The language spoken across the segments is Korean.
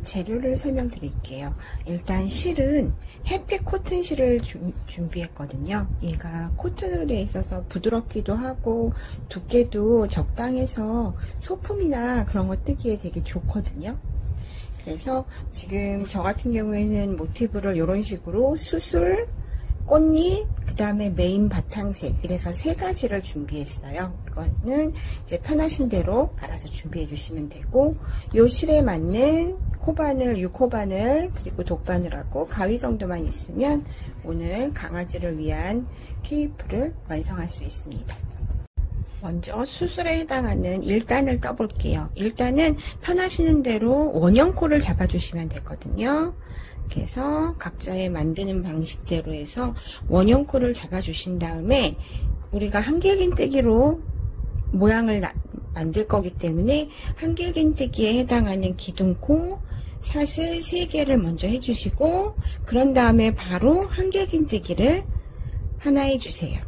재료를 설명드릴게요. 일단 실은 햇빛 코튼 실을 준비했거든요. 얘가 코튼으로 되어 있어서 부드럽기도 하고 두께도 적당해서 소품이나 그런 거 뜨기에 되게 좋거든요. 그래서 지금 저 같은 경우에는 모티브를 이런 식으로 수술, 꽃잎, 그 다음에 메인 바탕색, 이래서 세 가지를 준비했어요. 이거는 이제 편하신 대로 알아서 준비해 주시면 되고, 요 실에 맞는 코바늘, 6코바늘, 그리고 독바늘하고 가위 정도만 있으면 오늘 강아지를 위한 케이프를 완성할 수 있습니다. 먼저 수술에 해당하는 1단을 떠볼게요. 1단은 편하시는 대로 원형코를 잡아주시면 되거든요. 그래서 각자의 만드는 방식대로 해서 원형코를 잡아주신 다음에 우리가 한길긴뜨기로 모양을 만들 거기 때문에 한길긴뜨기에 해당하는 기둥코, 사슬 3개를 먼저 해주시고 그런 다음에 바로 한길긴뜨기를 하나 해주세요.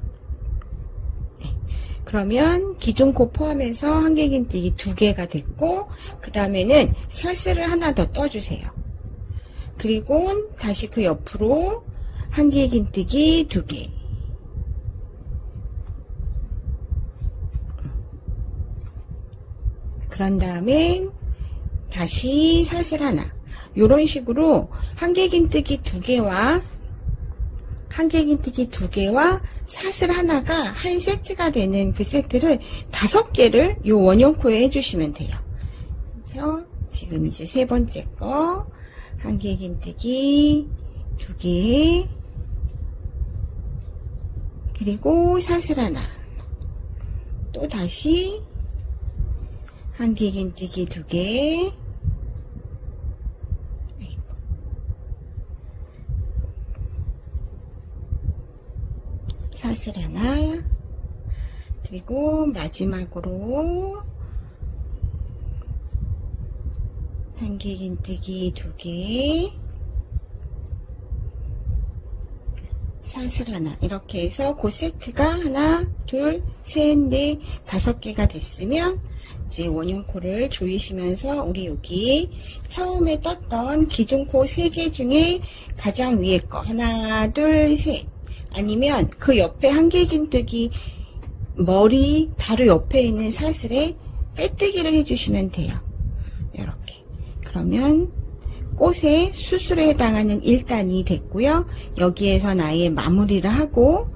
그러면 기둥코 포함해서 한길긴뜨기 2개가 됐고 그 다음에는 사슬을 하나 더 떠주세요. 그리고 다시 그 옆으로 한길긴뜨기 2개. 그런 다음에 다시 사슬 하나. 요런 식으로 한길긴뜨기 2개와 사슬 하나가 한 세트가 되는 그 세트를 5개를 요 원형코에 해주시면 돼요. 그래서 지금 이제 세 번째 거 한길긴뜨기 2개, 그리고 사슬 하나, 또 다시 한길긴뜨기 2개, 사슬 하나, 그리고 마지막으로 한길긴뜨기 2개, 사슬 하나, 이렇게 해서 그 세트가 하나, 둘, 셋, 넷, 5개가 됐으면 이제 원형코를 조이시면서 우리 여기 처음에 떴던 기둥코 3개 중에 가장 위에 거 하나, 둘, 셋, 아니면 그 옆에 한길긴뜨기 머리 바로 옆에 있는 사슬에 빼뜨기를 해주시면 돼요. 이렇게. 그러면 꽃의 수술에 해당하는 1단이 됐고요. 여기에서 아예 마무리를 하고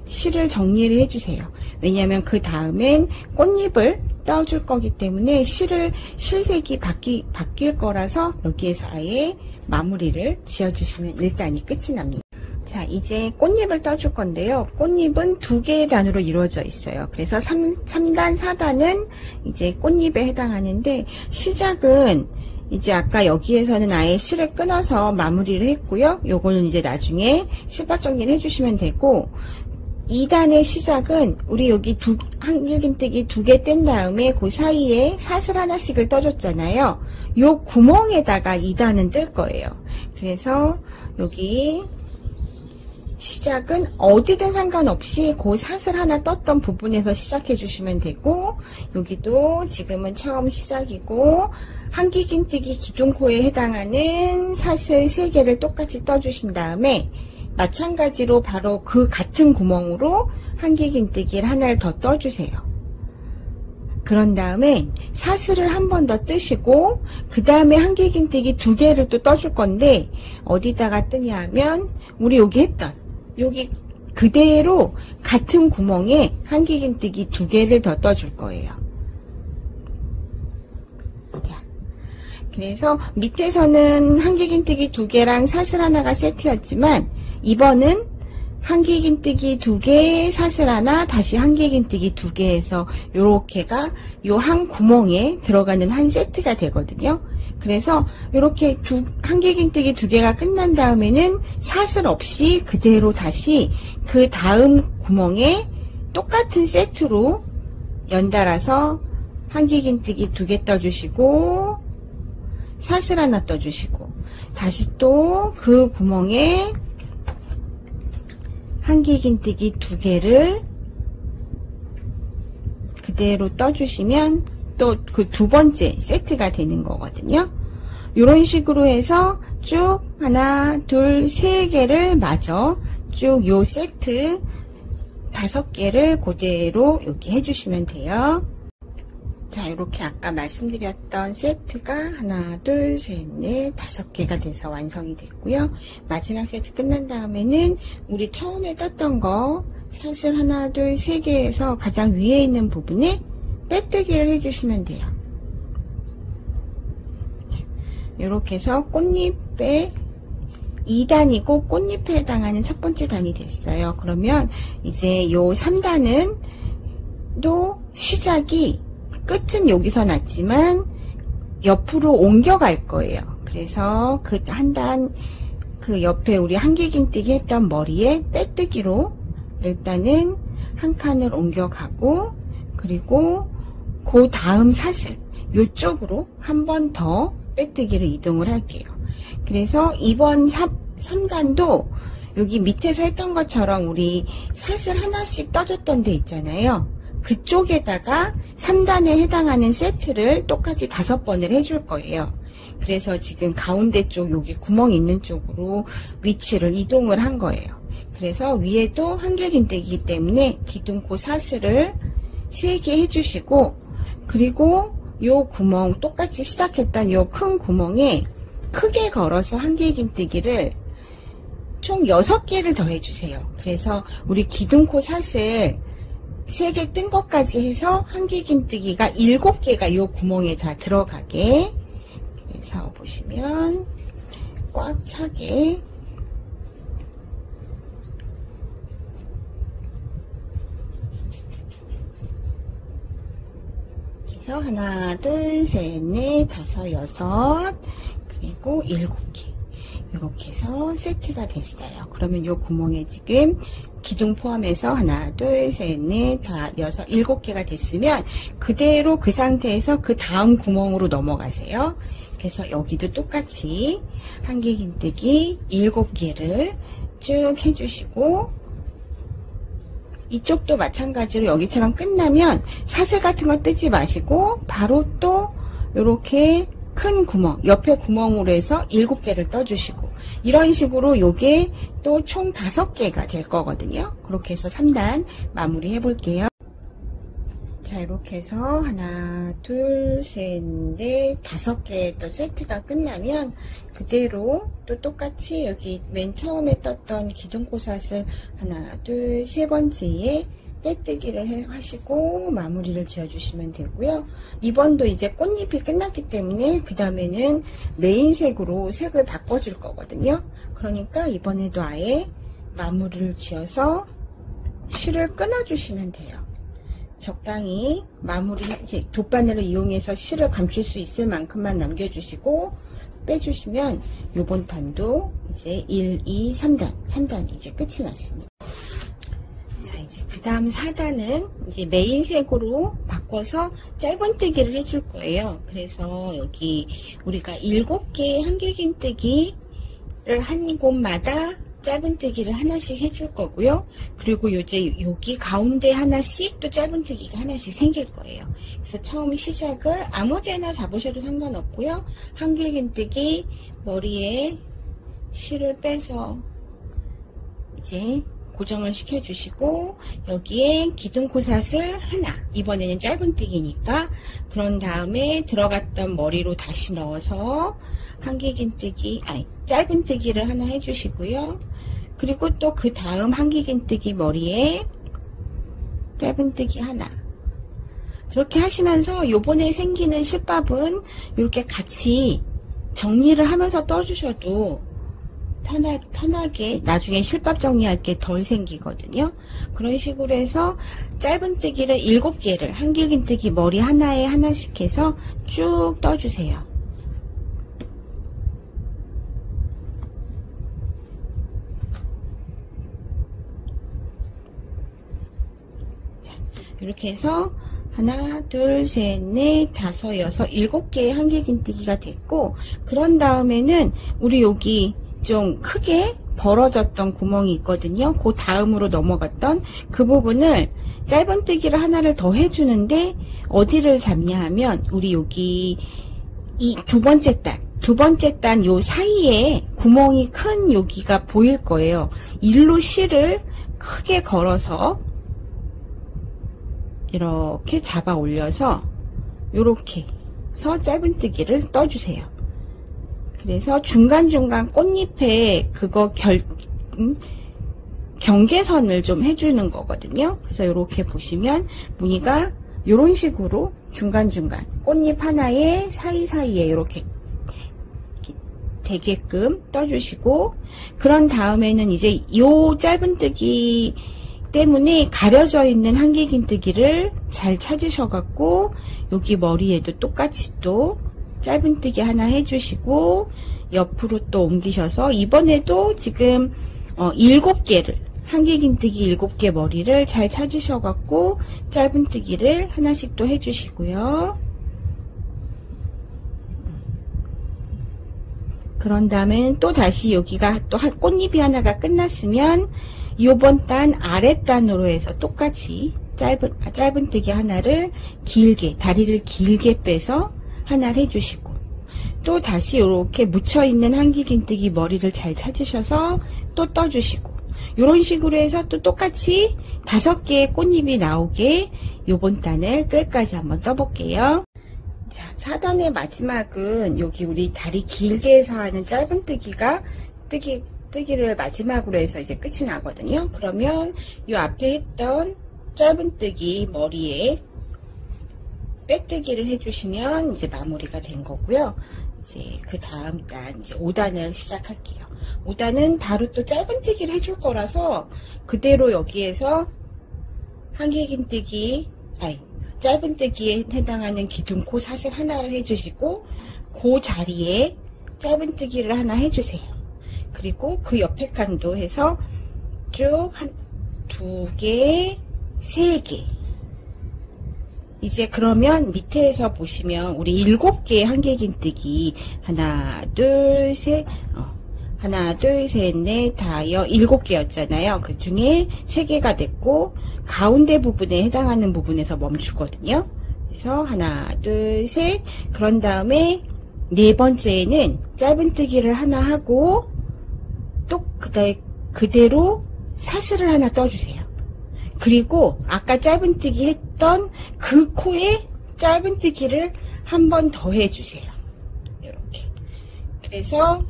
실을 정리를 해주세요. 왜냐하면 그 다음엔 꽃잎을 떠줄 거기 때문에 실색이 바뀔 거라서 여기에서 아예 마무리를 지어주시면 1단이 끝이 납니다. 자, 이제 꽃잎을 떠줄 건데요. 꽃잎은 2개의 단으로 이루어져 있어요. 그래서 3단, 4단은 이제 꽃잎에 해당하는데 시작은 이제 아까 여기에서는 아예 실을 끊어서 마무리를 했고요. 요거는 이제 나중에 실밥 정리를 해주시면 되고 2단의 시작은 우리 여기 한길긴뜨기 2개 뗀 다음에 그 사이에 사슬 하나씩을 떠줬잖아요. 요 구멍에다가 2단은 뜰 거예요. 그래서 여기 시작은 어디든 상관없이 그 사슬 하나 떴던 부분에서 시작해 주시면 되고 여기도 지금은 처음 시작이고 한길긴뜨기 기둥코에 해당하는 사슬 3개를 똑같이 떠주신 다음에 마찬가지로 바로 그 같은 구멍으로 한길긴뜨기를 하나를 더 떠주세요. 그런 다음에 사슬을 한 번 더 뜨시고 그 다음에 한길긴뜨기 2개를 또 떠줄 건데 어디다가 뜨냐 하면 우리 여기 했던 여기 그대로 같은 구멍에 한길긴뜨기 2개를 더 떠줄 거예요. 자, 그래서 밑에서는 한길긴뜨기 2개랑 사슬 하나가 세트였지만 이번은 한길긴뜨기 2개, 사슬 하나, 다시 한길긴뜨기 2개에서 요렇게가 요 한 구멍에 들어가는 한 세트가 되거든요. 그래서 이렇게 한길긴뜨기 2개가 끝난 다음에는 사슬 없이 그대로 다시 그 다음 구멍에 똑같은 세트로 연달아서 한길긴뜨기 2개 떠주시고 사슬 하나 떠주시고 다시 또 그 구멍에 한길긴뜨기 2개를 그대로 떠주시면 또 그 2번째 세트가 되는 거거든요. 이런 식으로 해서 쭉 하나, 둘, 세 개를 마저 쭉 요 세트 5개를 그대로 여기 해주시면 돼요. 자, 이렇게 아까 말씀드렸던 세트가 하나, 둘, 셋, 넷, 5개가 돼서 완성이 됐고요. 마지막 세트 끝난 다음에는 우리 처음에 떴던 거 사슬 하나, 둘, 3개에서 가장 위에 있는 부분에 빼뜨기를 해주시면 돼요. 이렇게 해서 꽃잎에 2단이고 꽃잎에 해당하는 첫 번째 단이 됐어요. 그러면 이제 요 3단은 또 시작이 끝은 여기서 났지만 옆으로 옮겨갈 거예요. 그래서 그 한 단, 그 옆에 우리 한길긴뜨기 했던 머리에 빼뜨기로 일단은 한 칸을 옮겨가고, 그리고 그 다음 사슬 요쪽으로 한 번 더 빼뜨기로 이동을 할게요. 그래서 이번 3단도 여기 밑에서 했던 것처럼 우리 사슬 하나씩 떠줬던 데 있잖아요. 그쪽에다가 3단에 해당하는 세트를 똑같이 5번을 해줄 거예요. 그래서 지금 가운데 쪽 여기 구멍 있는 쪽으로 위치를 이동을 한 거예요. 그래서 위에도 한길긴뜨기이기 때문에 기둥코 사슬을 3개 해주시고, 그리고 요 구멍 똑같이 시작했던 요 큰 구멍에 크게 걸어서 한길긴뜨기를 총 6개를 더 해주세요. 그래서 우리 기둥코 사슬 3개 뜬 것까지 해서 한길긴뜨기가 7개가 요 구멍에 다 들어가게, 그래서 보시면 꽉 차게 그래서 하나, 둘, 셋, 넷, 5, 6, 그리고 7개 이렇게 해서 세트가 됐어요. 그러면 요 구멍에 지금 기둥 포함해서 하나, 둘, 셋, 넷, 5, 6, 7개가 됐으면 그대로 그 상태에서 그 다음 구멍으로 넘어가세요. 그래서 여기도 똑같이 한길긴뜨기 7개를 쭉 해주시고, 이쪽도 마찬가지로 여기처럼 끝나면 사슬 같은 거 뜨지 마시고 바로 또 이렇게 큰 구멍, 옆에 구멍으로 해서 7개를 떠주시고, 이런 식으로 요게 또 총 5개가 될 거거든요. 그렇게 해서 3단 마무리 해볼게요. 자, 이렇게 해서 하나, 둘, 셋, 넷, 5개 또 세트가 끝나면 그대로 또 똑같이 여기 맨 처음에 떴던 기둥코 사슬 하나, 둘, 3번째에 빼뜨기를 하시고 마무리를 지어주시면 되고요. 이번도 이제 꽃잎이 끝났기 때문에 그 다음에는 메인색으로 색을 바꿔줄 거거든요. 그러니까 이번에도 아예 마무리를 지어서 실을 끊어주시면 돼요. 적당히 마무리, 돗바늘을 이용해서 실을 감출 수 있을 만큼만 남겨주시고 빼주시면 요번 단도 이제 1, 2, 3단 이제 끝이 났습니다. 자, 이제 그 다음 4단은 이제 메인색으로 바꿔서 짧은뜨기를 해줄 거예요. 그래서 여기 우리가 7개 한길긴뜨기를 한 곳마다 짧은뜨기를 하나씩 해줄 거고요. 그리고 이제 여기 가운데 하나씩 또 짧은뜨기가 하나씩 생길 거예요. 그래서 처음 시작을 아무 데나 잡으셔도 상관없고요. 한길긴뜨기 머리에 실을 빼서 이제 고정을 시켜주시고, 여기에 기둥코 사슬 하나, 이번에는 짧은뜨기니까, 그런 다음에 들어갔던 머리로 다시 넣어서 한길긴뜨기, 짧은뜨기를 하나 해주시고요. 그리고 또 그 다음 한길긴뜨기 머리에 짧은뜨기 하나. 그렇게 하시면서 요번에 생기는 실밥은 이렇게 같이 정리를 하면서 떠주셔도 편하게 나중에 실밥 정리할 게 덜 생기거든요. 그런 식으로 해서 짧은뜨기를 7개를 한길긴뜨기 머리 하나에 하나씩 해서 쭉 떠주세요. 이렇게 해서 하나, 둘, 셋, 넷, 5, 6, 7개의 한길긴뜨기가 됐고, 그런 다음에는 우리 여기 좀 크게 벌어졌던 구멍이 있거든요. 그 다음으로 넘어갔던 그 부분을 짧은뜨기를 하나를 더 해주는데 어디를 잡냐 하면 우리 여기 이 2번째 단 두 번째 단 요 사이에 구멍이 큰 여기가 보일 거예요. 일로 실을 크게 걸어서 이렇게 잡아 올려서 요렇게 해서 짧은뜨기를 떠주세요. 그래서 중간중간 꽃잎에 그거 경계선을 좀 해주는 거거든요. 그래서 이렇게 보시면 무늬가 이런 식으로 중간중간 꽃잎 하나에 사이사이에 이렇게 되게끔 떠주시고, 그런 다음에는 이제 이 짧은뜨기 때문에 가려져 있는 한길긴뜨기를 잘 찾으셔갖고 여기 머리에도 똑같이 또 짧은뜨기 하나 해주시고 옆으로 또 옮기셔서 이번에도 지금 7개를 한길긴뜨기 7개 머리를 잘 찾으셔갖고 짧은뜨기를 하나씩 또 해주시고요. 그런 다음에 또 다시 여기가 또 꽃잎이 하나가 끝났으면 요번 단 아래 단으로 해서 똑같이 짧은뜨기 하나를 길게, 다리를 길게 빼서 하나를 해주시고, 또 다시 이렇게 묻혀있는 한길긴뜨기 머리를 잘 찾으셔서 또 떠주시고, 이런 식으로 해서 또 똑같이 5개의 꽃잎이 나오게 요번 단을 끝까지 한번 떠볼게요. 자, 4단의 마지막은 여기 우리 다리 길게 해서 하는 짧은뜨기가 뜨기를 마지막으로 해서 이제 끝이 나거든요. 그러면 이 앞에 했던 짧은뜨기 머리에 빼뜨기를 해주시면 이제 마무리가 된 거고요. 이제 그 다음 단 이제 5단을 시작할게요. 5단은 바로 또 짧은뜨기를 해줄 거라서 그대로 여기에서 한길긴뜨기, 짧은뜨기에 해당하는 기둥코 사슬 하나를 해주시고 그 자리에 짧은뜨기를 하나 해주세요. 그리고 그 옆에 칸도 해서 쭉 한 2개, 3개. 이제 그러면 밑에서 보시면 우리 7개의 한길긴뜨기 하나, 둘, 셋, 하나, 둘, 셋, 넷, 다여 7개였잖아요. 그 중에 3개가 됐고 가운데 부분에 해당하는 부분에서 멈추거든요. 그래서 하나, 둘, 셋. 그런 다음에 네 번째에는 짧은뜨기를 하나 하고 또 그대로 사슬을 하나 떠주세요. 그리고 아까 짧은뜨기 했던 그 코에 짧은뜨기를 한 번 더 해주세요. 이렇게. 그래서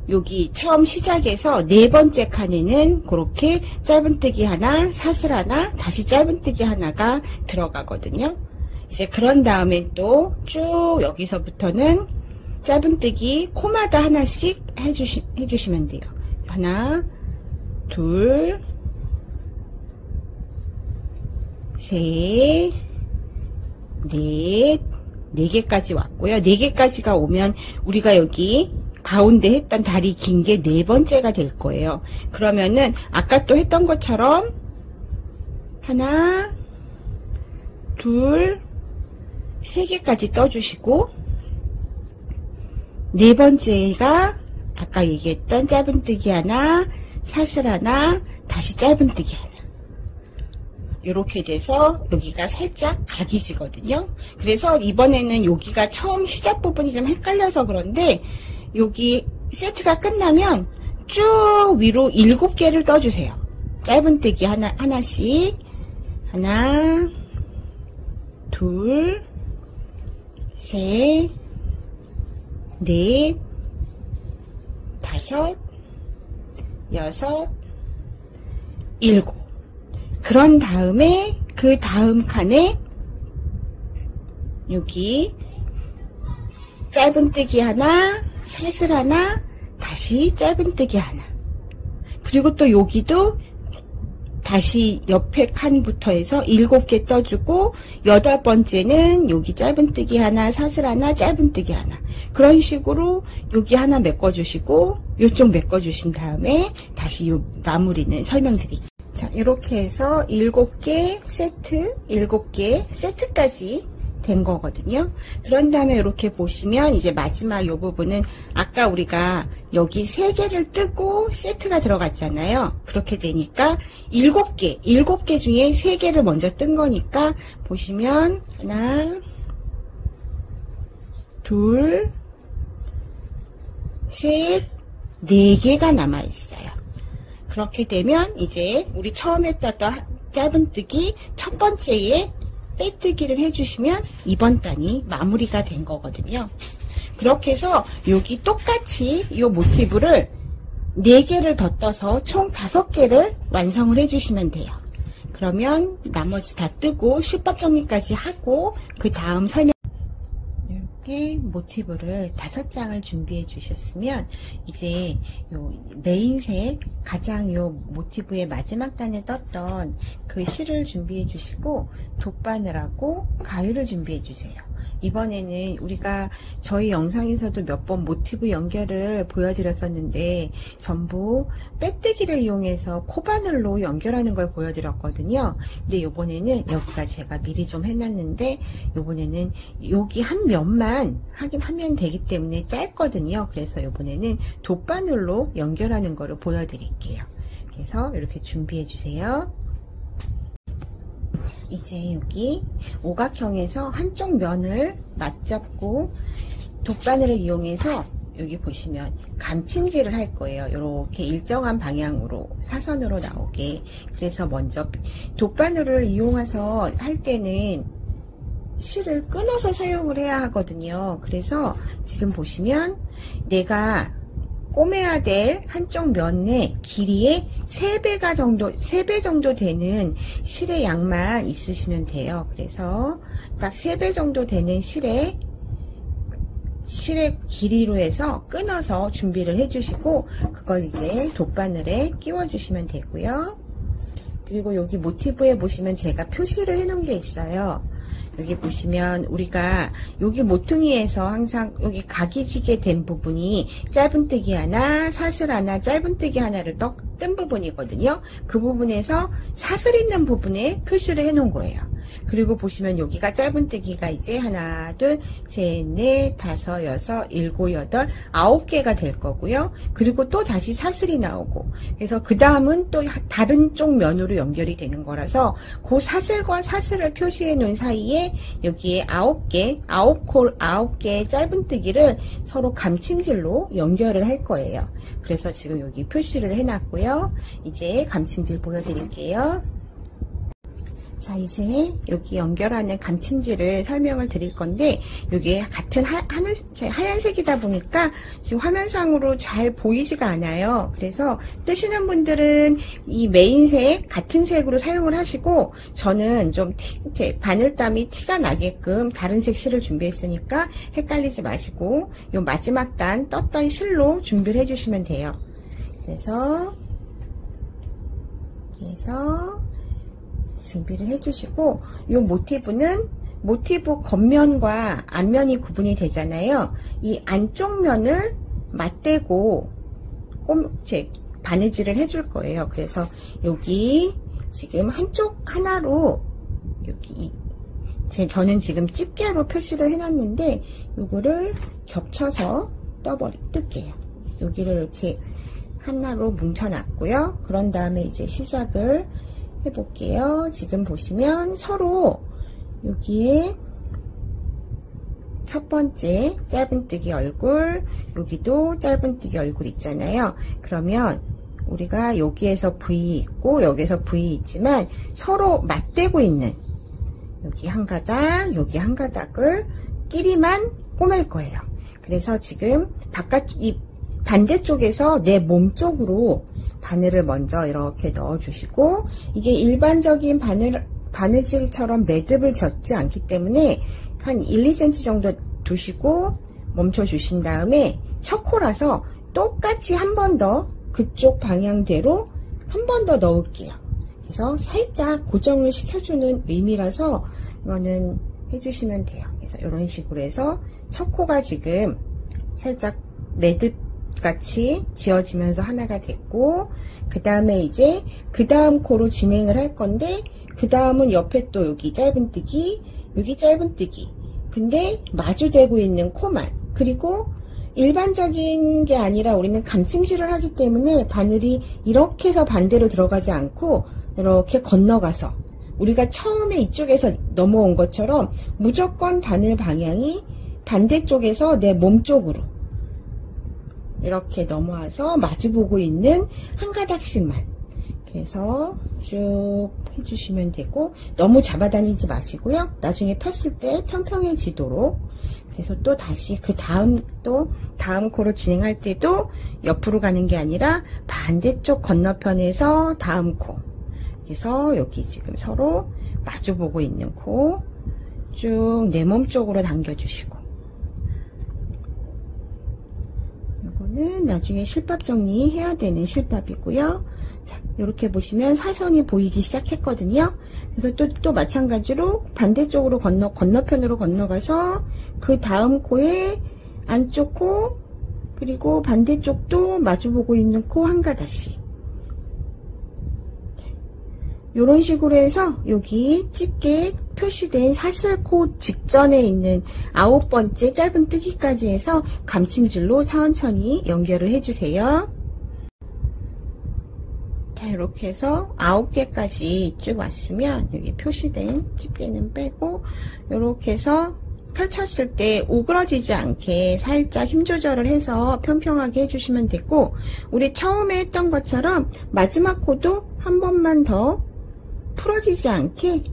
여기 처음 시작해서 네 번째 칸에는 그렇게 짧은뜨기 하나, 사슬 하나, 다시 짧은뜨기 하나가 들어가거든요. 이제 그런 다음에 또 쭉 여기서부터는 짧은뜨기 코마다 하나씩 해주시면 돼요. 하나, 둘, 셋, 넷, 4개까지 왔고요. 4개까지가 오면 우리가 여기 가운데 했던 다리 긴 게 4번째가 될 거예요. 그러면은 아까 또 했던 것처럼 하나, 둘, 3개까지 떠주시고 4번째가 아까 얘기했던 짧은뜨기 하나, 사슬 하나, 다시 짧은뜨기 하나. 이렇게 돼서 여기가 살짝 각이 지거든요. 그래서 이번에는 여기가 처음 시작 부분이 좀 헷갈려서 그런데 여기 세트가 끝나면 쭉 위로 7개를 떠주세요. 짧은뜨기 하나씩. 하나, 둘, 셋, 넷, 5, 6, 7. 그런 다음에 그 다음 칸에 여기 짧은뜨기 하나, 사슬 하나, 다시 짧은뜨기 하나. 그리고 또 여기도 다시 옆에 칸부터 해서 7개 떠주고 8번째는 여기 짧은뜨기 하나, 사슬 하나, 짧은뜨기 하나. 그런 식으로 여기 하나 메꿔주시고 이쪽 메꿔주신 다음에 다시 요 마무리는 설명드릴게요. 자, 이렇게 해서 7개 세트, 7개 세트까지 된 거거든요. 그런 다음에 이렇게 보시면 이제 마지막 이 부분은 아까 우리가 여기 3개를 뜨고 세트가 들어갔잖아요. 그렇게 되니까 7개 중에 3개를 먼저 뜬 거니까 보시면 하나, 둘, 셋, 네 개가 남아 있어요. 그렇게 되면 이제 우리 처음에 떴던 짧은뜨기 첫 번째에 빼뜨기를 해주시면 이번 단이 마무리가 된 거거든요. 그렇게 해서 여기 똑같이 이 모티브를 4개를 더 떠서 총 5개를 완성을 해주시면 돼요. 그러면 나머지 다 뜨고 실밥 정리까지 하고 그 다음 설명 이렇게 모티브를 5장을 준비해 주셨으면 이제 요 메인색 가장 요 모티브의 마지막 단에 떴던 그 실을 준비해 주시고 돗바늘하고 가위를 준비해 주세요. 이번에는 우리가 저희 영상에서도 몇 번 모티브 연결을 보여드렸었는데 전부 빼뜨기를 이용해서 코바늘로 연결하는 걸 보여드렸거든요. 근데 요번에는 여기가 제가 미리 좀 해놨는데 요번에는 여기 한 면만 하면 되기 때문에 짧거든요. 그래서 요번에는 돗바늘로 연결하는 거를 보여드릴게요. 그래서 이렇게 준비해 주세요. 이제 여기 오각형에서 한쪽 면을 맞잡고 돗바늘을 이용해서 여기 보시면 감침질을 할 거예요. 이렇게 일정한 방향으로 사선으로 나오게. 그래서 먼저 돗바늘을 이용해서 할 때는 실을 끊어서 사용을 해야 하거든요. 그래서 지금 보시면 내가 꼬매야 될 한쪽 면의 길이의 3배 정도 되는 실의 양만 있으시면 돼요. 그래서 딱 3배 정도 되는 실의 길이로 해서 끊어서 준비를 해 주시고 그걸 이제 돗바늘에 끼워 주시면 되고요. 그리고 여기 모티브에 보시면 제가 표시를 해 놓은 게 있어요. 여기 보시면 우리가 여기 모퉁이에서 항상 여기 각이지게 된 부분이 짧은뜨기 하나, 사슬 하나, 짧은뜨기 하나를 뜬 부분이거든요. 그 부분에서 사슬 있는 부분에 표시를 해 놓은 거예요. 그리고 보시면 여기가 짧은뜨기가 이제 하나, 둘, 셋, 넷, 다섯, 여섯, 일곱, 여덟, 9개가 될 거고요. 그리고 또 다시 사슬이 나오고 그래서 그 다음은 또 다른 쪽 면으로 연결이 되는 거라서 그 사슬과 사슬을 표시해 놓은 사이에 여기에 9개 짧은뜨기를 서로 감침질로 연결을 할 거예요. 그래서 지금 여기 표시를 해 놨고요. 이제 감침질 보여드릴게요. 자, 이제 여기 연결하는 감침질을 설명을 드릴 건데 여기 같은 하얀색이다 보니까 지금 화면상으로 잘 보이지가 않아요. 그래서 뜨시는 분들은 이 메인색 같은 색으로 사용을 하시고 저는 좀 바늘땀이 티가 나게끔 다른 색 실을 준비했으니까 헷갈리지 마시고 요 마지막 단 떴던 실로 준비를 해주시면 돼요. 그래서 준비를 해주시고 이 모티브는 모티브 겉면과 앞면이 구분이 되잖아요. 이 안쪽 면을 맞대고 바느질을 해줄 거예요. 그래서 여기 지금 한쪽 하나로 여기 저는 지금 집게로 표시를 해놨는데 요거를 겹쳐서 뜰게요. 여기를 이렇게 하나로 뭉쳐놨고요. 그런 다음에 이제 시작을 해볼게요. 지금 보시면 서로 여기에 첫 번째 짧은뜨기 얼굴, 여기도 짧은뜨기 얼굴 있잖아요. 그러면 우리가 여기에서 V 있고 여기에서 V 있지만 서로 맞대고 있는 여기 한 가닥, 여기 한 가닥을 끼리만 꼬맬 거예요. 그래서 지금 이 반대쪽에서 내 몸 쪽으로 바늘을 먼저 이렇게 넣어주시고 이게 일반적인 바느질처럼 매듭을 젓지 않기 때문에 한 1, 2cm 정도 두시고 멈춰 주신 다음에 첫 코라서 똑같이 한 번 더 그쪽 방향대로 한 번 더 넣을게요. 그래서 살짝 고정을 시켜주는 의미라서 이거는 해주시면 돼요. 그래서 이런 식으로 해서 첫 코가 지금 살짝 매듭 같이 지어지면서 하나가 됐고 그 다음에 이제 그 다음 코로 진행을 할 건데 그 다음은 옆에 또 여기 짧은뜨기 여기 짧은뜨기 근데 마주대고 있는 코만 그리고 일반적인 게 아니라 우리는 감침질을 하기 때문에 바늘이 이렇게 해서 반대로 들어가지 않고 이렇게 건너가서 우리가 처음에 이쪽에서 넘어온 것처럼 무조건 바늘 방향이 반대쪽에서 내 몸 쪽으로 이렇게 넘어와서 마주보고 있는 한 가닥씩만, 그래서 쭉 해주시면 되고, 너무 잡아다니지 마시고요. 나중에 폈을 때 평평해지도록. 그래서 또 다시 그 다음 코로 진행할 때도 옆으로 가는 게 아니라 반대쪽 건너편에서 다음 코. 그래서 여기 지금 서로 마주보고 있는 코 쭉 내 몸 쪽으로 당겨주시고, 이거는 나중에 실밥 정리해야 되는 실밥이고요. 자, 이렇게 보시면 사선이 보이기 시작했거든요. 그래서 또 마찬가지로 반대쪽으로 건너편으로 건너가서 그 다음 코에 안쪽 코, 그리고 반대쪽도 마주보고 있는 코 한 가닥씩. 이런 식으로 해서 여기 집게 표시된 사슬코 직전에 있는 9번째 짧은 뜨기까지 해서 감침줄로 천천히 연결을 해주세요. 자, 이렇게 해서 9개까지 쭉 왔으면 여기 표시된 집게는 빼고, 이렇게 해서 펼쳤을 때 우그러지지 않게 살짝 힘 조절을 해서 평평하게 해주시면 되고, 우리 처음에 했던 것처럼 마지막 코도 한 번만 더 풀어지지 않게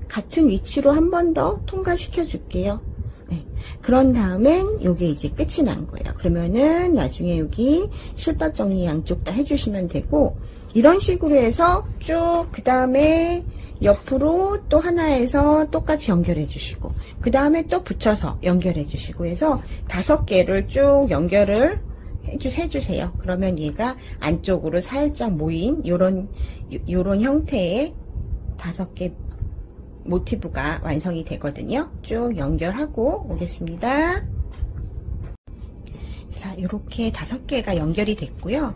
같은 위치로 한 번 더 통과시켜 줄게요. 네. 그런 다음엔 요게 이제 끝이 난 거예요. 그러면은 나중에 여기 실밥 정리 양쪽 다 해주시면 되고, 이런 식으로 해서 쭉 그 다음에 옆으로 또 하나에서 똑같이 연결해 주시고, 그 다음에 또 붙여서 연결해 주시고 해서 5개를 쭉 연결을 해주세요. 그러면 얘가 안쪽으로 살짝 모인 요런 형태의 5개 모티브가 완성이 되거든요. 쭉 연결하고 오겠습니다. 자, 이렇게 5개가 연결이 됐고요.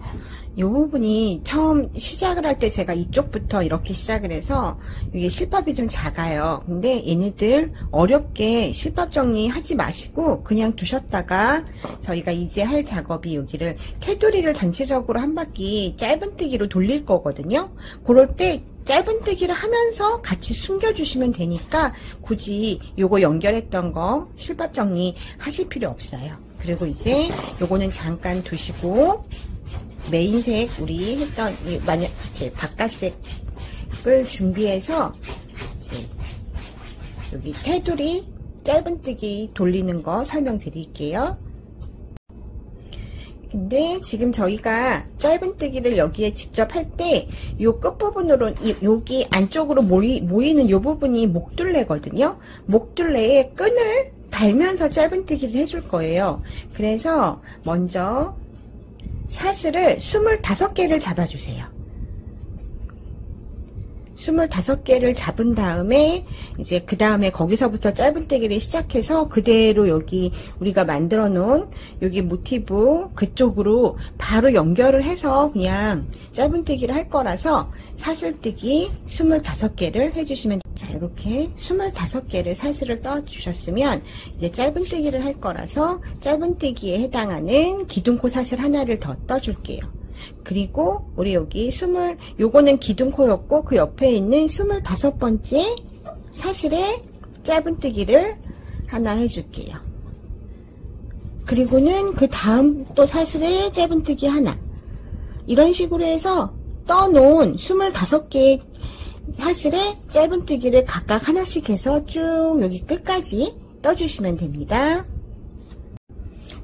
이 부분이 처음 시작을 할 때 제가 이쪽부터 이렇게 시작을 해서 이게 실밥이 좀 작아요. 근데 얘네들 어렵게 실밥 정리하지 마시고 그냥 두셨다가 저희가 이제 할 작업이 여기를 테두리를 전체적으로 한 바퀴 짧은뜨기로 돌릴 거거든요. 그럴 때 짧은뜨기를 하면서 같이 숨겨주시면 되니까 굳이 요거 연결했던 거 실밥 정리 하실 필요 없어요. 그리고 이제 요거는 잠깐 두시고, 메인색 우리 했던 만약 이제 바깥색을 준비해서 이제 여기 테두리 짧은뜨기 돌리는 거 설명드릴게요. 근데 지금 저희가 짧은뜨기를 여기에 직접 할 때 요 끝부분으로 여기 안쪽으로 모이는 요 부분이 목둘레거든요. 목둘레에 끈을 달면서 짧은뜨기를 해줄 거예요. 그래서 먼저 사슬을 25개를 잡아주세요. 25개를 잡은 다음에 이제 그 다음에 거기서부터 짧은뜨기를 시작해서 그대로 여기 우리가 만들어 놓은 여기 모티브 그쪽으로 바로 연결을 해서 그냥 짧은뜨기를 할 거라서 사슬뜨기 25개를 해주시면, 자, 이렇게 25개를 사슬을 떠 주셨으면 이제 짧은뜨기를 할 거라서 짧은뜨기에 해당하는 기둥코 사슬 하나를 더 떠 줄게요. 그리고 우리 여기 요거는 기둥코였고 그 옆에 있는 25번째 사슬에 짧은뜨기를 하나 해줄게요. 그리고는 그 다음 또 사슬에 짧은뜨기 하나, 이런 식으로 해서 떠놓은 25개의 사슬에 짧은뜨기를 각각 하나씩 해서 쭉 여기 끝까지 떠주시면 됩니다.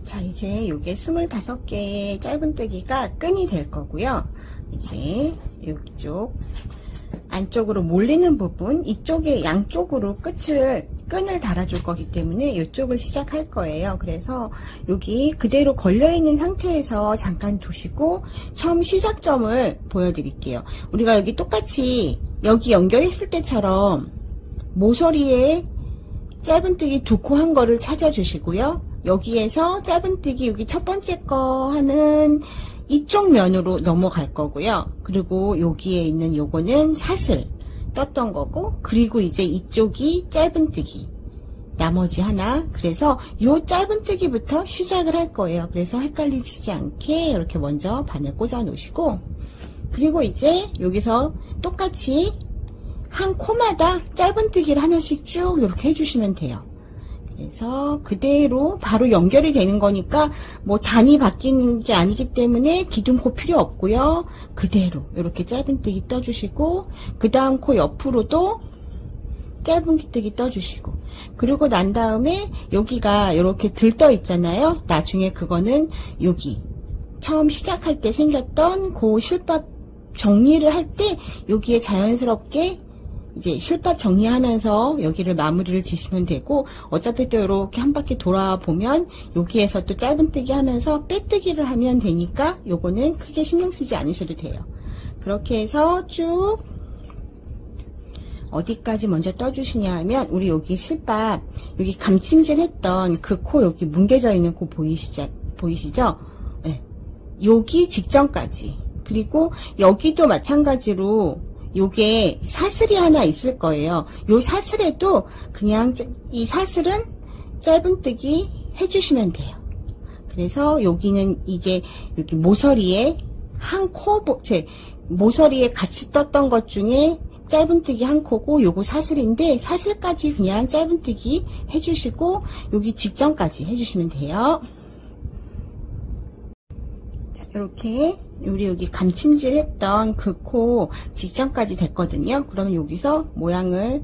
자, 이제 요게 25개의 짧은뜨기가 끈이 될 거고요. 이제 이쪽 안쪽으로 몰리는 부분, 이쪽에 양쪽으로 끈을 달아줄 거기 때문에 이쪽을 시작할 거예요. 그래서 여기 그대로 걸려있는 상태에서 잠깐 두시고 처음 시작점을 보여드릴게요. 우리가 여기 똑같이 여기 연결했을 때처럼 모서리에 짧은뜨기 2코 한 거를 찾아주시고요. 여기에서 짧은뜨기 여기 첫 번째 거 하는 이쪽 면으로 넘어갈 거고요. 그리고 여기에 있는 요거는 사슬 떴던 거고, 그리고 이제 이쪽이 짧은뜨기 나머지 하나. 그래서 요 짧은뜨기부터 시작을 할 거예요. 그래서 헷갈리지 않게 이렇게 먼저 바늘 꽂아 놓으시고, 그리고 이제 여기서 똑같이 한 코마다 짧은뜨기를 하나씩 쭉 이렇게 해주시면 돼요. 그래서 그대로 바로 연결이 되는 거니까 뭐 단이 바뀌는 게 아니기 때문에 기둥코 필요 없고요. 그대로 이렇게 짧은뜨기 떠주시고 그 다음 코 옆으로도 짧은뜨기 떠주시고, 그리고 난 다음에 여기가 이렇게 들떠 있잖아요. 나중에 그거는 여기 처음 시작할 때 생겼던 그 실밥 정리를 할 때 여기에 자연스럽게 이제 실밥 정리하면서 여기를 마무리를 지시면 되고, 어차피 또 이렇게 한 바퀴 돌아보면 여기에서 또 짧은뜨기 하면서 빼뜨기를 하면 되니까 요거는 크게 신경 쓰지 않으셔도 돼요. 그렇게 해서 쭉 어디까지 먼저 떠주시냐 하면, 우리 여기 실밥 여기 감침질 했던 그 코 여기 뭉개져 있는 코 보이시죠? 네. 여기 직전까지. 그리고 여기도 마찬가지로 요게 사슬이 하나 있을 거예요. 요 사슬에도 그냥 이 사슬은 짧은뜨기 해주시면 돼요. 그래서 여기는 이게 여기 모서리에 한 코, 모서리에 같이 떴던 것 중에 짧은뜨기 한 코고, 요거 사슬인데 사슬까지 그냥 짧은뜨기 해주시고 여기 직전까지 해주시면 돼요. 자, 이렇게 우리 여기 감침질 했던 그 코 직전까지 됐거든요. 그러면 여기서 모양을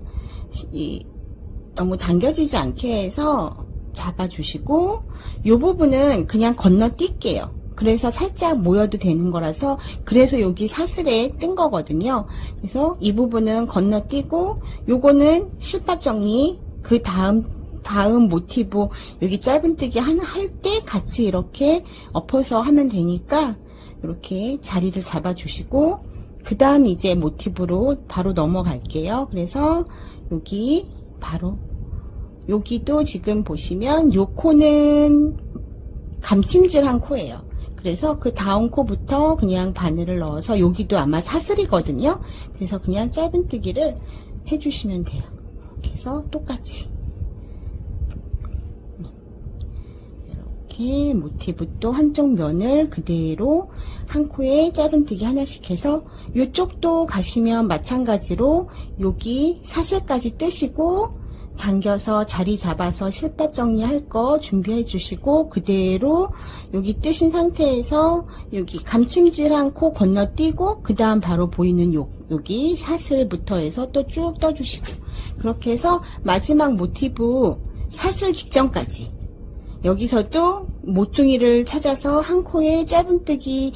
너무 당겨지지 않게 해서 잡아주시고, 이 부분은 그냥 건너뛸게요. 그래서 살짝 모여도 되는 거라서, 그래서 여기 사슬에 뜬 거거든요. 그래서 이 부분은 건너뛰고, 요거는 실밥 정리, 그 다음 모티브 여기 짧은뜨기 하나 할 때 같이 이렇게 엎어서 하면 되니까 이렇게 자리를 잡아 주시고, 그 다음 이제 모티브로 바로 넘어갈게요. 그래서 여기 바로 여기도 지금 보시면 요 코는 감침질한 코예요. 그래서 그 다음 코부터 그냥 바늘을 넣어서, 여기도 아마 사슬이거든요. 그래서 그냥 짧은뜨기를 해주시면 돼요. 이렇게 해서 똑같이 이렇게 모티브 또 한쪽 면을 그대로 한 코에 짧은뜨기 하나씩 해서, 이쪽도 가시면 마찬가지로 여기 사슬까지 뜨시고 당겨서 자리 잡아서 실밥 정리할 거 준비해 주시고, 그대로 여기 뜨신 상태에서 여기 감침질한 코 건너뛰고 그 다음 바로 보이는 여기 사슬부터 해서 또 쭉 떠주시고, 그렇게 해서 마지막 모티브 사슬 직전까지 여기서도 모퉁이를 찾아서 한 코에 짧은뜨기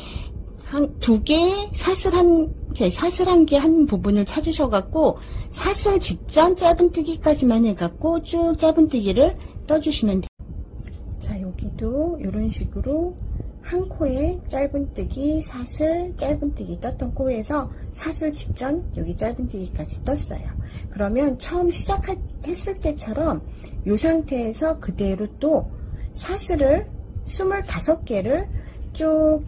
두 개, 사슬 한 개 한 부분을 찾으셔갖고 사슬 직전 짧은뜨기까지만 해갖고 쭉 짧은뜨기를 떠주시면 돼요. 자, 여기도 이런 식으로 한 코에 짧은뜨기, 사슬, 짧은뜨기 떴던 코에서 사슬 직전 여기 짧은뜨기까지 떴어요. 그러면 처음 했을 때처럼 이 상태에서 그대로 또 사슬을 25개를 쭉,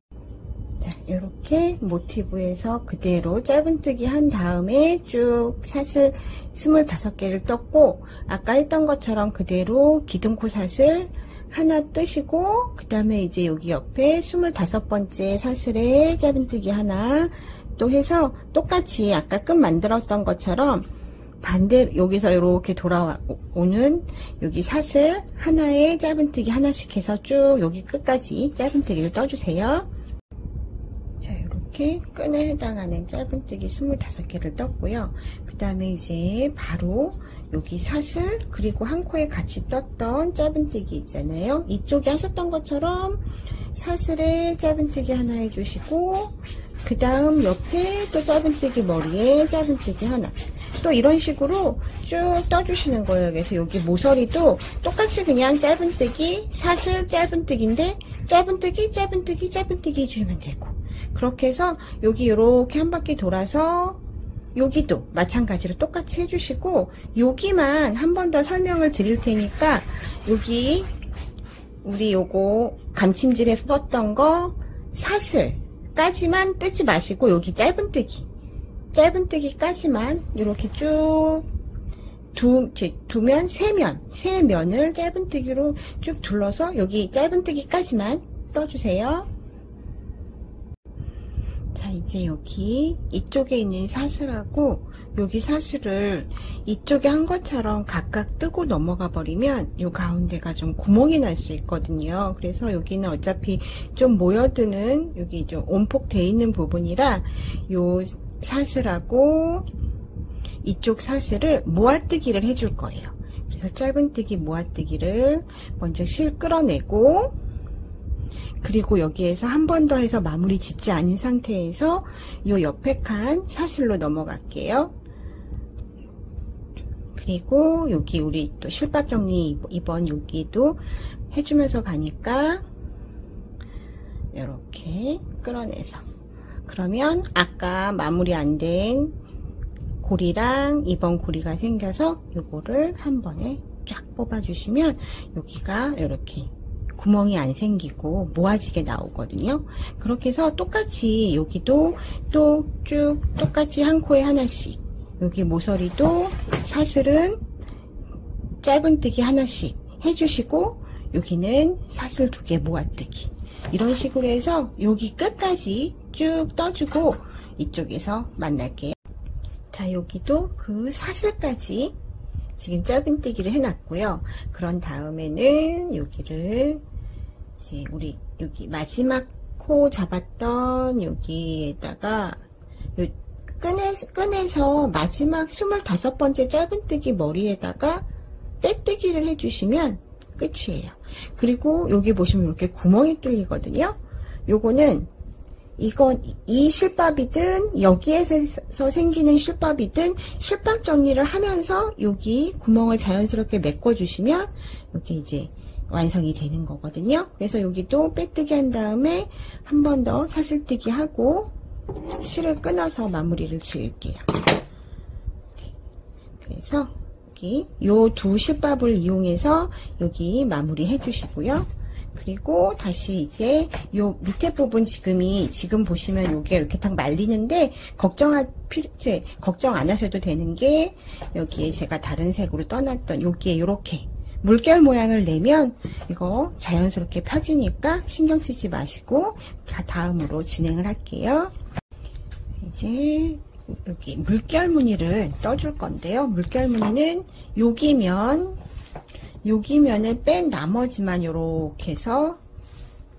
자, 이렇게 모티브에서 그대로 짧은뜨기 한 다음에 쭉 사슬 25개를 떴고, 아까 했던 것처럼 그대로 기둥코 사슬 하나 뜨시고, 그 다음에 이제 여기 옆에 25번째 사슬에 짧은뜨기 하나 또 해서 똑같이 아까 끝 만들었던 것처럼 반대로 여기서 이렇게 돌아오는 여기 사슬 하나에 짧은뜨기 하나씩 해서 쭉 여기 끝까지 짧은뜨기를 떠주세요. 자, 이렇게 끈에 해당하는 짧은뜨기 25개를 떴고요. 그 다음에 이제 바로 여기 사슬 그리고 한 코에 같이 떴던 짧은뜨기 있잖아요. 이쪽에 하셨던 것처럼 사슬에 짧은뜨기 하나 해주시고, 그 다음 옆에 또 짧은뜨기 머리에 짧은뜨기 하나, 또 이런 식으로 쭉 떠주시는 거예요. 그래서 여기 모서리도 똑같이 그냥 짧은뜨기, 사슬, 짧은뜨기인데 짧은뜨기, 짧은뜨기, 짧은뜨기 해주시면 되고, 그렇게 해서 여기 이렇게 한 바퀴 돌아서 여기도 마찬가지로 똑같이 해주시고, 여기만 한 번 더 설명을 드릴 테니까 여기 우리 요거 감침질에 썼던 거 사슬까지만 뜨지 마시고 여기 짧은뜨기까지만 이렇게 쭉 세 면을 짧은뜨기로 쭉 둘러서 여기 짧은뜨기까지만 떠주세요. 자, 이제 여기 이쪽에 있는 사슬하고 여기 사슬을 이쪽에 한 것처럼 각각 뜨고 넘어가 버리면 요 가운데가 좀 구멍이 날 수 있거든요. 그래서 여기는 어차피 좀 모여드는 여기 좀 온폭 돼 있는 부분이라 요 사슬하고 이쪽 사슬을 모아뜨기를 해줄 거예요. 그래서 짧은뜨기 모아뜨기를 먼저 실 끌어내고, 그리고 여기에서 한 번 더 해서 마무리 짓지 않은 상태에서 요 옆에 칸 사슬로 넘어갈게요. 그리고 여기 우리 또 실밥 정리 이번 여기도 해주면서 가니까 이렇게 끌어내서, 그러면 아까 마무리 안 된 고리랑 이번 고리가 생겨서 요거를 한 번에 쫙 뽑아주시면 여기가 이렇게 구멍이 안 생기고 모아지게 나오거든요. 그렇게 해서 똑같이 여기도 또 쭉 똑같이 한 코에 하나씩, 여기 모서리도 사슬은 짧은뜨기 하나씩 해주시고 여기는 사슬 2개 모아뜨기, 이런 식으로 해서 여기 끝까지 쭉 떠주고 이쪽에서 만날게요. 자, 여기도 그 사슬까지 지금 짧은뜨기를 해놨고요. 그런 다음에는 여기를 이제 우리 여기 마지막 코 잡았던 여기에다가 요 끈에서 마지막 25번째 짧은뜨기 머리에다가 빼뜨기를 해주시면 끝이에요. 그리고 여기 보시면 이렇게 구멍이 뚫리거든요. 요거는 이 실밥이든 여기에서 생기는 실밥이든 실밥 정리를 하면서 여기 구멍을 자연스럽게 메꿔주시면 여기 이제 완성이 되는 거거든요. 그래서 여기도 빼뜨기 한 다음에 한 번 더 사슬뜨기 하고 실을 끊어서 마무리를 지을게요. 그래서 여기 요 두 실밥을 이용해서 여기 마무리 해주시고요. 그리고 다시 이제 요 밑에 부분 지금 보시면 요게 이렇게 딱 말리는데 걱정 안 하셔도 되는 게, 여기에 제가 다른 색으로 떠났던 여기에 요렇게 물결 모양을 내면 이거 자연스럽게 펴지니까 신경 쓰지 마시고 다음으로 진행을 할게요. 이제 여기 물결 무늬를 떠줄 건데요. 물결 무늬는 여기 면을 뺀 나머지만 이렇게 해서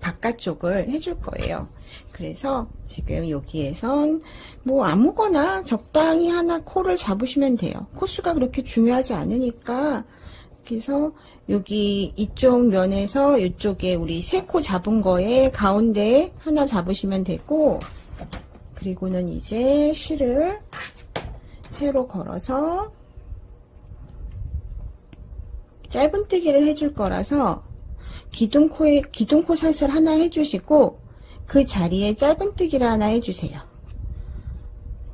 바깥쪽을 해줄 거예요. 그래서 지금 여기에선 뭐 아무거나 적당히 하나 코를 잡으시면 돼요. 코수가 그렇게 중요하지 않으니까. 그래서 여기 이쪽 면에서 이쪽에 우리 3코 잡은 거에 가운데 하나 잡으시면 되고, 그리고는 이제 실을 세로 걸어서 짧은뜨기를 해줄 거라서 기둥코 사슬 하나 해주시고 그 자리에 짧은뜨기를 하나 해주세요.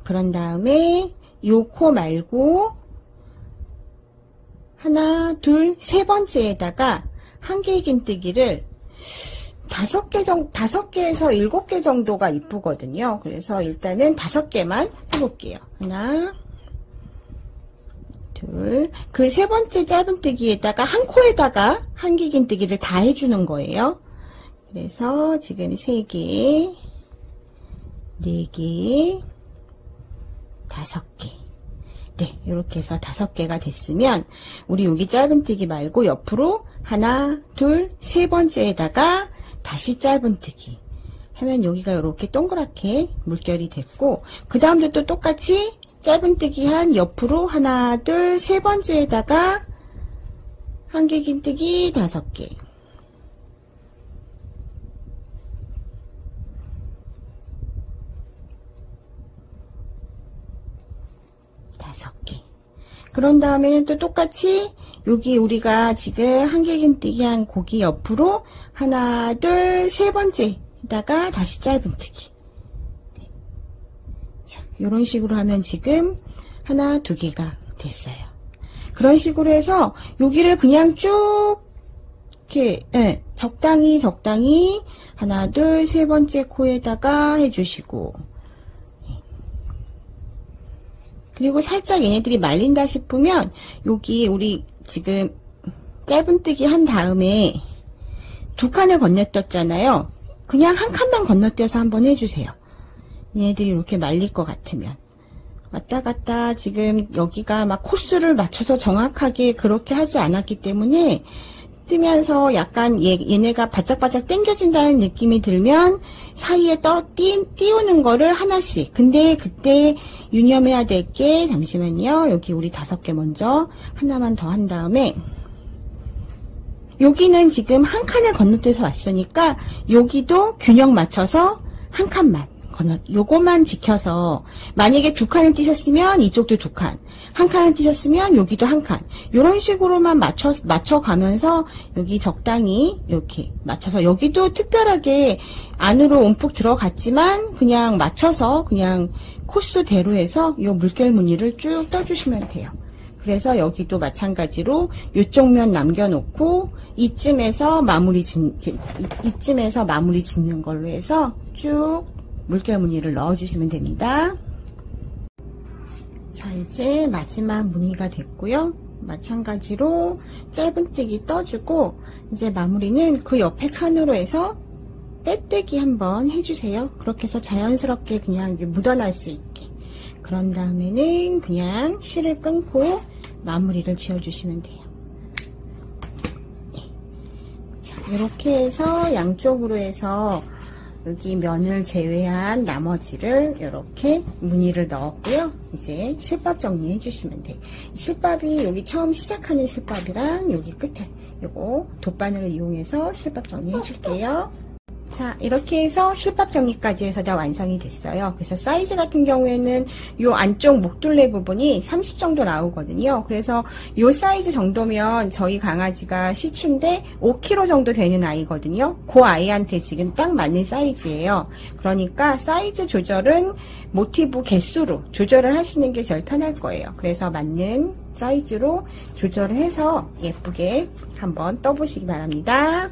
그런 다음에 요 코 말고 하나, 둘, 세 번째에다가 한길긴뜨기를 5개에서 7개 정도가 이쁘거든요. 그래서 일단은 5개만 해볼게요. 하나, 둘, 그 세 번째 짧은뜨기에다가 한 코에다가 한길긴뜨기를 다 해주는 거예요. 그래서 지금 3개, 4개, 5개. 네, 이렇게 해서 5개가 됐으면 우리 여기 짧은뜨기 말고 옆으로 하나, 둘, 세 번째에다가 다시 짧은뜨기 하면 여기가 이렇게 동그랗게 물결이 됐고, 그 다음도 또 똑같이 짧은뜨기 한 옆으로 하나, 둘, 세 번째에다가 한길긴뜨기 5개. 그런 다음에는 또 똑같이 여기 우리가 지금 한길긴뜨기 한 고기 옆으로 하나, 둘, 세 번째에다가 다시 짧은뜨기. 자, 이런 식으로 하면 지금 하나, 2개가 됐어요. 그런 식으로 해서 여기를 그냥 쭉 이렇게 적당히 하나, 둘, 세 번째 코에다가 해주시고, 그리고 살짝 얘네들이 말린다 싶으면 여기 우리 지금 짧은뜨기 한 다음에 2칸을 건너뛰었잖아요. 그냥 한 칸만 건너뛰어서 한번 해주세요. 얘네들이 이렇게 말릴 것 같으면. 왔다 갔다 지금 여기가 막 코스를 맞춰서 정확하게 그렇게 하지 않았기 때문에 뜨면서 약간 얘네가 바짝바짝 당겨진다는 느낌이 들면 사이에 띄우는 거를 하나씩. 근데 그때 유념해야 될 게, 잠시만요. 여기 우리 5개 먼저 하나만 더 한 다음에, 여기는 지금 한 칸을 건너뛰어서 왔으니까 여기도 균형 맞춰서 한 칸만 요거만 지켜서, 만약에 2칸을 띄셨으면 이쪽도 2칸, 한 칸을 띄셨으면 여기도 한 칸, 요런 식으로만 맞춰가면서 여기 적당히 이렇게 맞춰서, 여기도 특별하게 안으로 움푹 들어갔지만 그냥 맞춰서 그냥 코스대로 해서 요 물결 무늬를 쭉 떠주시면 돼요. 그래서 여기도 마찬가지로 이쪽 면 남겨놓고 이쯤에서 마무리 짓는 걸로 해서 쭉 물결 무늬를 넣어주시면 됩니다. 자, 이제 마지막 무늬가 됐고요. 마찬가지로 짧은뜨기 떠주고, 이제 마무리는 그 옆에 칸으로 해서 빼뜨기 한번 해주세요. 그렇게 해서 자연스럽게 그냥 묻어날 수 있게. 그런 다음에는 그냥 실을 끊고 마무리를 지어주시면 돼요. 네. 자, 이렇게 해서 양쪽으로 해서 여기 면을 제외한 나머지를 이렇게 무늬를 넣었고요. 이제 실밥 정리해 주시면 돼요. 실밥이 여기 처음 시작하는 실밥이랑 여기 끝에 요거 돗바늘을 이용해서 실밥 정리해 줄게요. 자, 이렇게 해서 실밥 정리까지 해서 다 완성이 됐어요. 그래서 사이즈 같은 경우에는 요 안쪽 목둘레 부분이 30 정도 나오거든요. 그래서 요 사이즈 정도면 저희 강아지가 시추인데 5kg 정도 되는 아이거든요. 그 아이한테 지금 딱 맞는 사이즈예요. 그러니까 사이즈 조절은 모티브 개수로 조절을 하시는 게 제일 편할 거예요. 그래서 맞는 사이즈로 조절을 해서 예쁘게 한번 떠보시기 바랍니다.